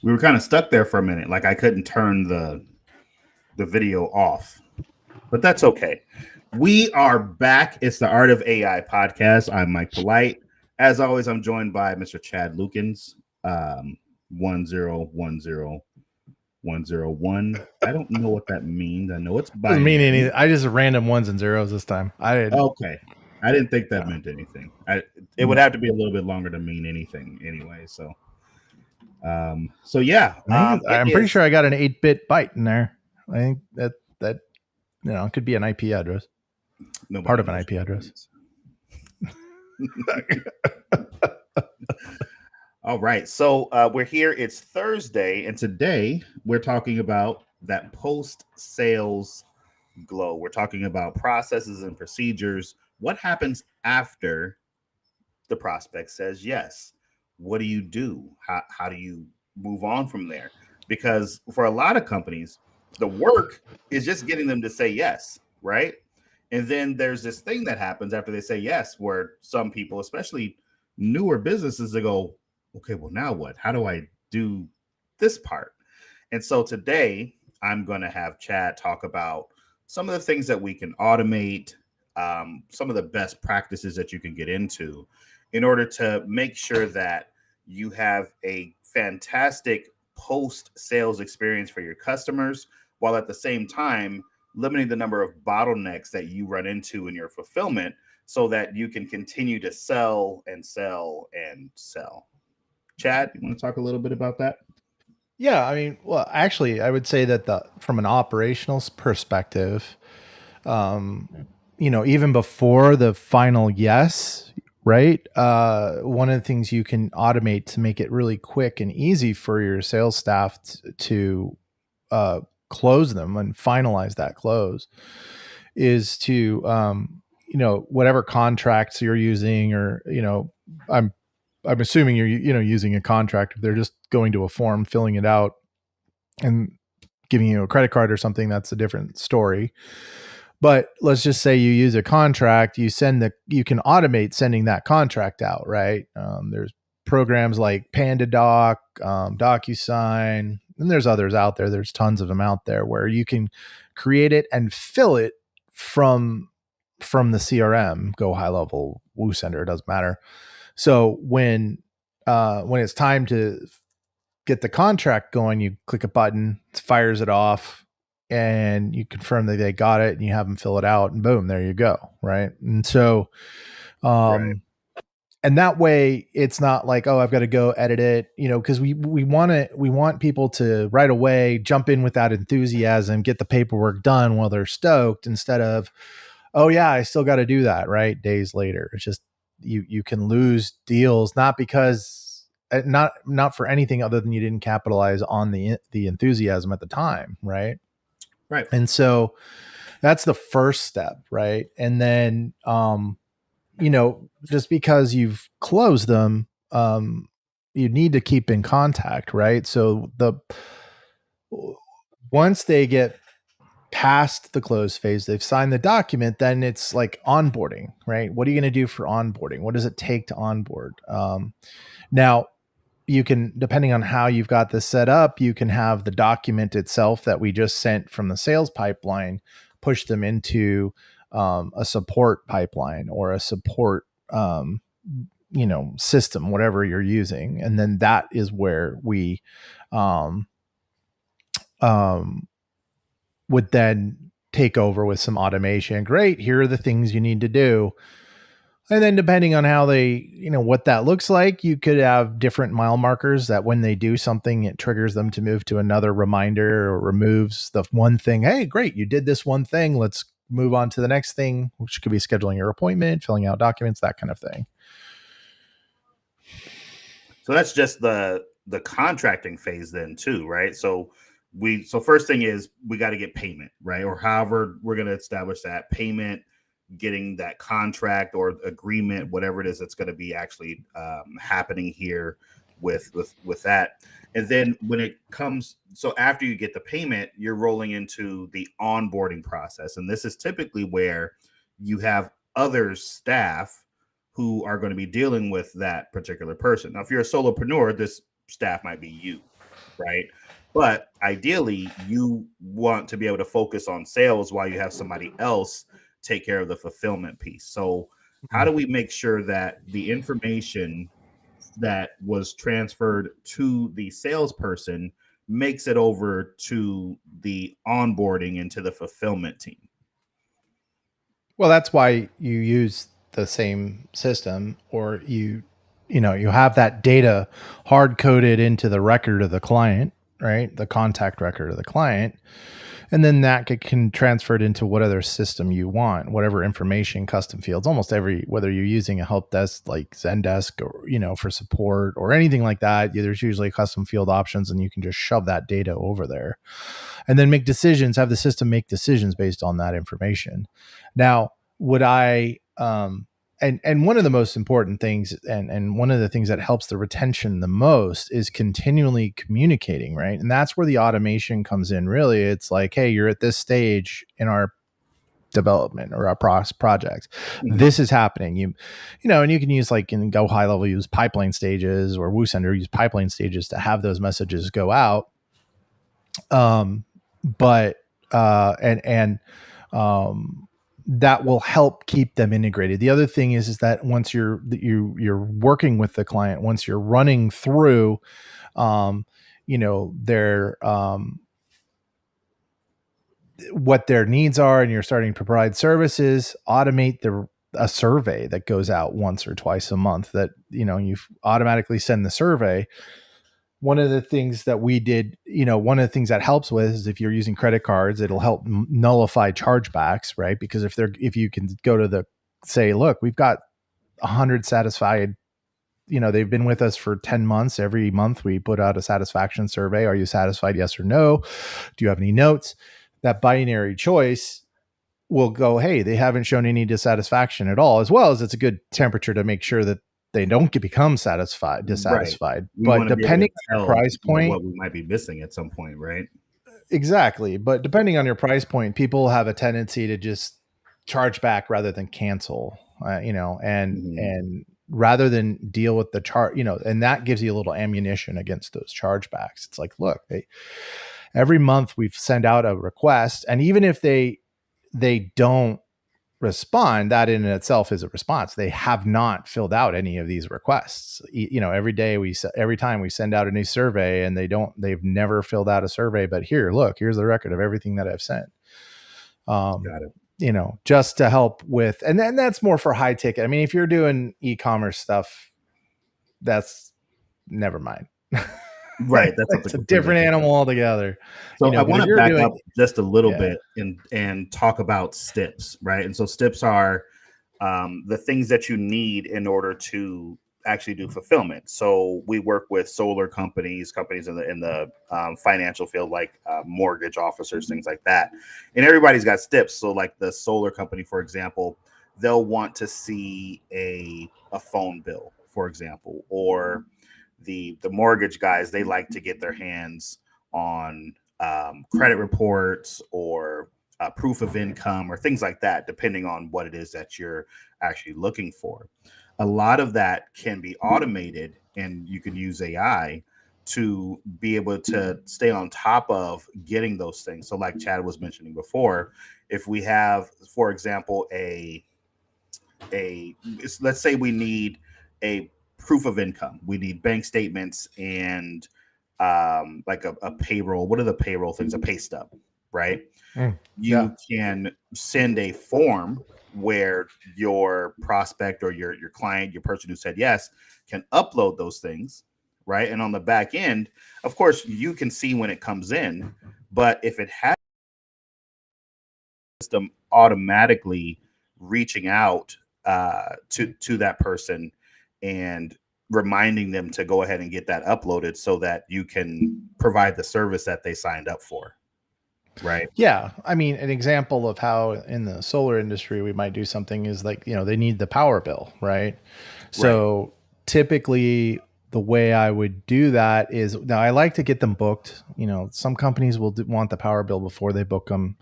We were kind of stuck there for a minute. Like I couldn't turn the video off, but that's okay. We are back. It's the Art of AI podcast. I'm Mike Polite. As always, I'm joined by Mr. Chad Lukens. 1010101. I don't know what that means. I know it's Doesn't mean binary. anything. I just random ones and zeros this time. Okay. I didn't think that Yeah. meant anything. It would have to be a little bit longer to mean anything anyway. So yeah, it I'm pretty is sure I got an 8-bit byte in there. I think that it could be an IP address. Part of an IP address. All right. So we're here. It's Thursday, and today we're talking about that post-sales glow. We're talking about processes and procedures. What happens after the prospect says yes? What do you do? How do you move on from there? Because for a lot of companies, the work is just getting them to say yes, right? And then there's this thing that happens after they say yes, where some people, especially newer businesses, they go, okay, well, now what? How do I do this part? And so today I'm going to have Chad talk about some of the things that we can automate, some of the best practices that you can get into in order to make sure that you have a fantastic post sales experience for your customers, while at the same time limiting the number of bottlenecks that you run into in your fulfillment so that you can continue to sell and sell and sell. Chad, you want to talk a little bit about that? Yeah, I mean, well, actually, I would say that from an operational perspective, even before the final yes, right? One of the things you can automate to make it really quick and easy for your sales staff to close them and finalize that close is to, whatever contracts you're using, or, I'm assuming you're, using a contract. If they're just going to a form, filling it out and giving you a credit card or something, that's a different story. But let's just say you use a contract, you can automate sending that contract out, right? There's programs like PandaDoc, DocuSign, and there's others out there. There's tons of them out there where you can create it and fill it from the CRM, Go High Level, WooSender, it doesn't matter. So when it's time to get the contract going, you click a button, it fires it off, and you confirm that they got it, and you have them fill it out, and boom, there you go, right? And so, Right. and that way, it's not like, oh, I've got to go edit it, because we want people to right away jump in with that enthusiasm, get the paperwork done while they're stoked, instead of, oh yeah, I still got to do that, right? Days later. It's just you can lose deals, not because not for anything other than you didn't capitalize on the enthusiasm at the time, right? Right. And so that's the first step, right? And then just because you've closed them, you need to keep in contact, right? So once they get past the close phase, they've signed the document, then it's like onboarding, right? What are you going to do for onboarding? What does it take to onboard? Now, you can, depending on how you've got this set up, you can have the document itself that we just sent from the sales pipeline push them into a support pipeline or a support system, whatever you're using, and then that is where we would then take over with some automation. Great, here are the things you need to do. And then depending on how they, what that looks like, you could have different mile markers that when they do something, it triggers them to move to another reminder, or removes the one thing. Hey, great, you did this one thing. Let's move on to the next thing, which could be scheduling your appointment, filling out documents, that kind of thing. So that's just the contracting phase then too, right? So first thing is we got to get payment, right? Or however we're going to establish that payment, getting that contract or agreement, whatever it is that's going to be actually happening here with that. And then when it comes, so after you get the payment, you're rolling into the onboarding process. And this is typically where you have other staff who are going to be dealing with that particular person. Now, if you're a solopreneur, this staff might be you. right? But ideally, you want to be able to focus on sales while you have somebody else take care of the fulfillment piece. So, how do we make sure that the information that was transferred to the salesperson makes it over to the onboarding and to the fulfillment team? Well, that's why you use the same system, or you have that data hard coded into the record of the client, right? The contact record of the client. And then that can transfer it into what other system you want, whatever information, custom fields, almost every, whether you're using a help desk like Zendesk or, for support or anything like that, there's usually custom field options and you can just shove that data over there and then make decisions, have the system make decisions based on that information. Now, would I, and one of the most important things and one of the things that helps the retention the most is continually communicating, right? And that's where the automation comes in. Really, it's like, hey, you're at this stage in our development or our project. This is happening. And you can use, like, in Go high level, use pipeline stages, or WooSender use pipeline stages to have those messages go out. But that will help keep them integrated. The other thing is that once you're working with the client, once you're running through, their what their needs are, and you're starting to provide services, automate a survey that goes out once or twice a month. That you automatically send the survey. One of the things that we did, one of the things that helps with is if you're using credit cards, it'll help nullify chargebacks, right? Because if you can go to say, look, we've got 100 satisfied, they've been with us for 10 months. Every month we put out a satisfaction survey. Are you satisfied? Yes or no? Do you have any notes? That binary choice will go, hey, they haven't shown any dissatisfaction at all, as well as it's a good temperature to make sure that they don't become dissatisfied. Right. We But want to be able to depending on tell your price point, what we might be missing at some point, right? exactly. But depending on your price point, people have a tendency to just charge back rather than cancel, and rather than deal with the charge, and that gives you a little ammunition against those chargebacks. It's like, look, every month we send out a request, and even if they don't respond, that in itself is a response. They have not filled out any of these requests. Every time we send out a new survey, and they've never filled out a survey, but here's the record of everything that I've sent. Got it. Just to help with, and then that's more for high ticket. I mean, if you're doing e-commerce stuff, that's never mind. Right. That's It's a different animal altogether. So I want to back up just a little bit and talk about STIPs, right? And so STIPs are the things that you need in order to actually do fulfillment. So we work with solar companies in the financial field, like mortgage officers, things like that. And everybody's got STIPs. So like the solar company, for example, they'll want to see a phone bill, for example, or the mortgage guys, they like to get their hands on credit reports or proof of income or things like that, depending on what it is that you're actually looking for. A lot of that can be automated, and you can use AI to be able to stay on top of getting those things. So like Chad was mentioning before, if we have, for example, let's say we need a proof of income. We need bank statements and like a payroll. What are the payroll things? A pay stub, right? You can send a form where your prospect or your client, your person who said yes, can upload those things, right? And on the back end, of course, you can see when it comes in, but if it has system automatically reaching out to that person and reminding them to go ahead and get that uploaded so that you can provide the service that they signed up for. Right. Yeah. I mean, an example of how in the solar industry we might do something is like, they need the power bill, right? So typically the way I would do that is, now I like to get them booked. Some companies will want the power bill before they book them.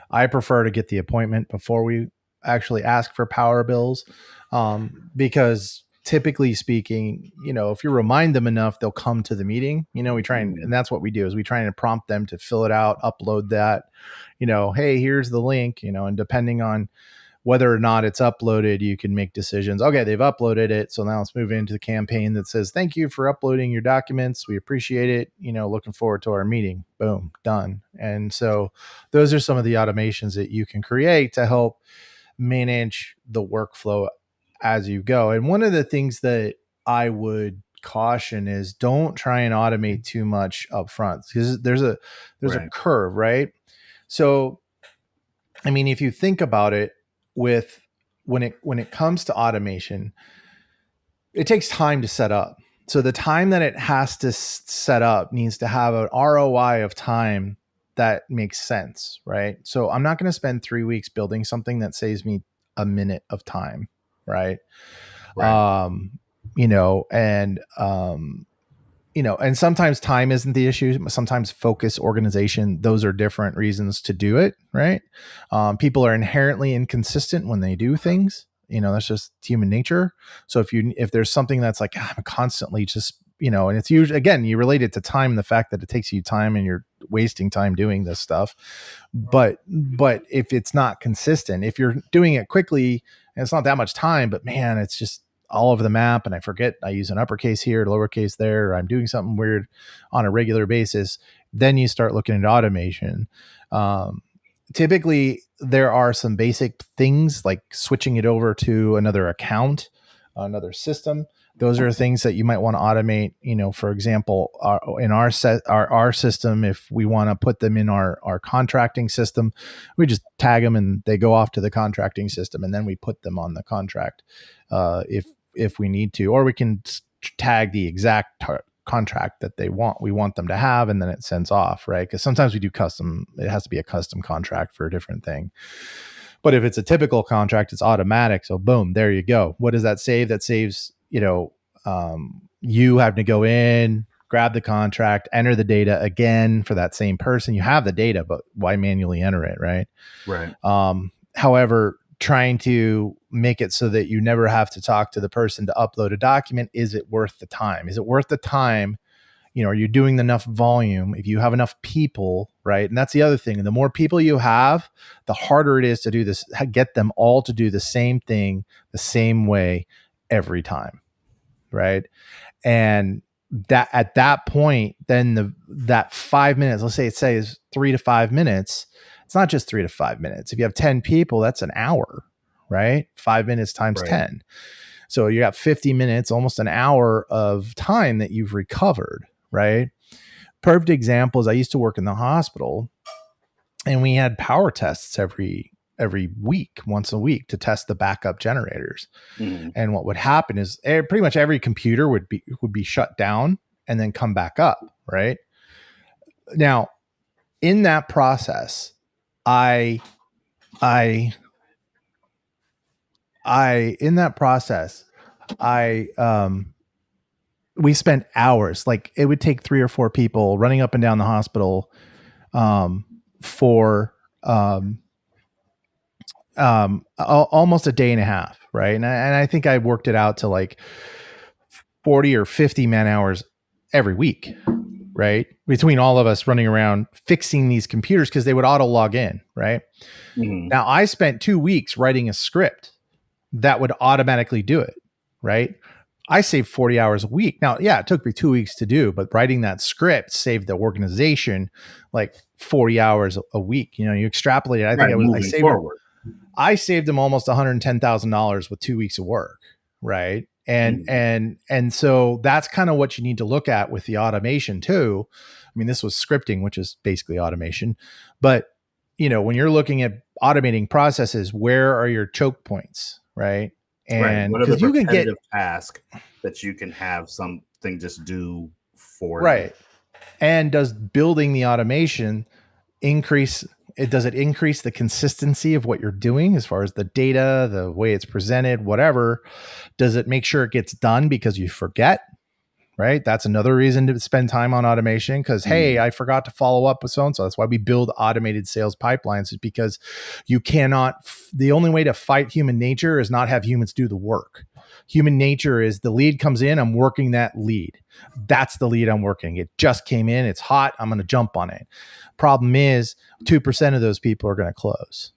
I prefer to get the appointment before we actually ask for power bills, because typically speaking, if you remind them enough, they'll come to the meeting. We try and that's what we do is we try and prompt them to fill it out, upload that, hey, here's the link, and depending on whether or not it's uploaded, you can make decisions. Okay, they've uploaded it. So now let's move into the campaign that says, thank you for uploading your documents. We appreciate it. Looking forward to our meeting. Boom, done. And so those are some of the automations that you can create to help manage the workflow as you go. And one of the things that I would caution is don't try and automate too much up front, because there's a curve, right? So, I mean, if you think about it, with when it comes to automation, it takes time to set up. So the time that it has to set up needs to have an ROI of time that makes sense, right? So I'm not going to spend 3 weeks building something that saves me a minute of time, right? And sometimes time isn't the issue. Sometimes focus, organization, those are different reasons to do it, right? People are inherently inconsistent when they do things. That's just human nature. So if there's something that's like, I'm constantly just, and it's usually, again, you relate it to time, the fact that it takes you time and you're wasting time doing this stuff. But if it's not consistent, if you're doing it quickly and it's not that much time, but man, it's just all over the map, and I forget I use an uppercase here, lowercase there, or I'm doing something weird on a regular basis, then you start looking at automation. Typically, there are some basic things like switching it over to another account, another system. Those are things that you might want to automate. For example, in our system, if we want to put them in our contracting system, we just tag them and they go off to the contracting system, and then we put them on the contract if we need to, or we can tag the exact contract that we want them to have, and then it sends off, right? Because sometimes we do custom. It has to be a custom contract for a different thing. But if it's a typical contract, it's automatic. So boom, there you go. What does that save? That saves, you have to go in, grab the contract, enter the data again for that same person. You have the data, but why manually enter it, right? Right. However, trying to make it so that you never have to talk to the person to upload a document, is it worth the time? Is it worth the time? Are you doing enough volume? If you have enough people, right? And that's the other thing. The more people you have, the harder it is to do this, get them all to do the same thing the same way every time, right? And that at that point, then that 5 minutes, let's say it says 3 to 5 minutes. It's not just 3 to 5 minutes. If you have 10 people, that's an hour, right? 5 minutes times 10. So you got 50 minutes, almost an hour of time that you've recovered, right? Perfect example is I used to work in the hospital, and we had power tests every week, once a week, to test the backup generators. Mm-hmm. And what would happen is pretty much every computer would be shut down and then come back up, right? Now, in that process, we spent hours. Like, it would take 3 or 4 people running up and down the hospital for almost a day and a half, right? And I think I worked it out to like 40 or 50 man hours every week, right? Between all of us running around fixing these computers, because they would auto log in, right? Mm-hmm. Now, I spent 2 weeks writing a script that would automatically do it, right? I saved 40 hours a week. Now, yeah, it took me 2 weeks to do, but writing that script saved the organization like 40 hours a week. You extrapolate it. I saved them almost $110,000 with 2 weeks of work, right? And so that's kind of what you need to look at with the automation too. I mean, this was scripting, which is basically automation. But, when you're looking at automating processes, where are your choke points, right? And what are the repetitive tasks that you can have something just do for you? You? And does building the automation increase the consistency of what you're doing as far as the data, the way it's presented, whatever? Does it make sure it gets done because you forget, right? That's another reason to spend time on automation because, hey, I forgot to follow up with so and so. That's why we build automated sales pipelines, is because you cannot, the only way to fight human nature is not have humans do the work. Human nature is the lead comes in, I'm working that lead. That's the lead I'm working. It just came in, it's hot, I'm going to jump on it. Problem is, 2% of those people are going to close.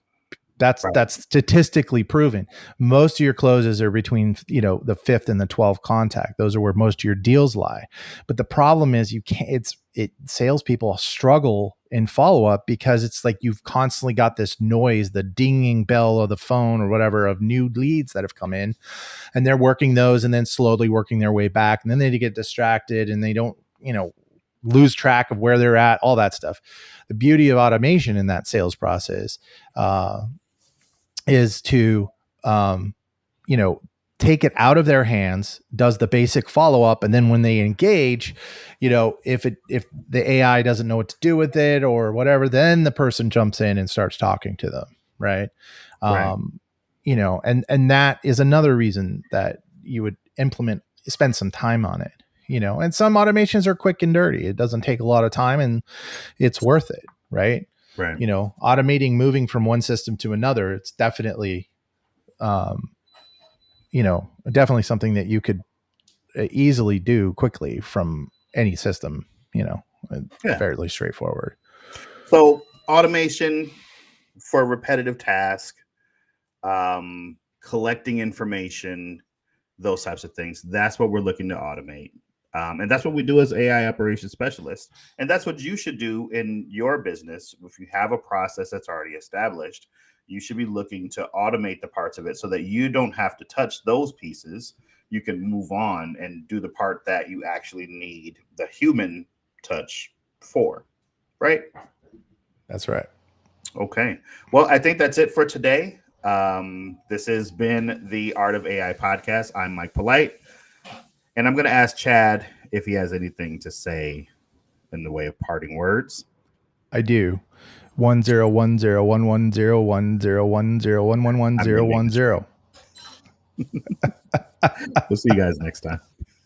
That's statistically proven. Most of your closes are between, the 5th and the 12th contact. Those are where most of your deals lie. But the problem is salespeople struggle in follow up because it's like you've constantly got this noise, the dinging bell of the phone or whatever of new leads that have come in, and they're working those and then slowly working their way back, and then they get distracted and they don't, lose track of where they're at, all that stuff. The beauty of automation in that sales process is to, take it out of their hands, does the basic follow up, and then when they engage, if the AI doesn't know what to do with it or whatever, then the person jumps in and starts talking to them, right? Right. And that is another reason that you would spend some time on it. And some automations are quick and dirty. It doesn't take a lot of time and it's worth it, right? Right. Automating moving from one system to another, it's definitely, definitely something that you could easily do quickly from any system, fairly straightforward. So automation for repetitive tasks, collecting information, those types of things. That's what we're looking to automate. And that's what we do as AI operations specialists. And that's what you should do in your business. If you have a process that's already established, you should be looking to automate the parts of it so that you don't have to touch those pieces. You can move on and do the part that you actually need the human touch for, right? That's right. Okay. Well, I think that's it for today. This has been the Art of AI podcast. I'm Mike Polite. And I'm going to ask Chad if he has anything to say in the way of parting words. I do. 10101101010110111010. We'll see you guys next time.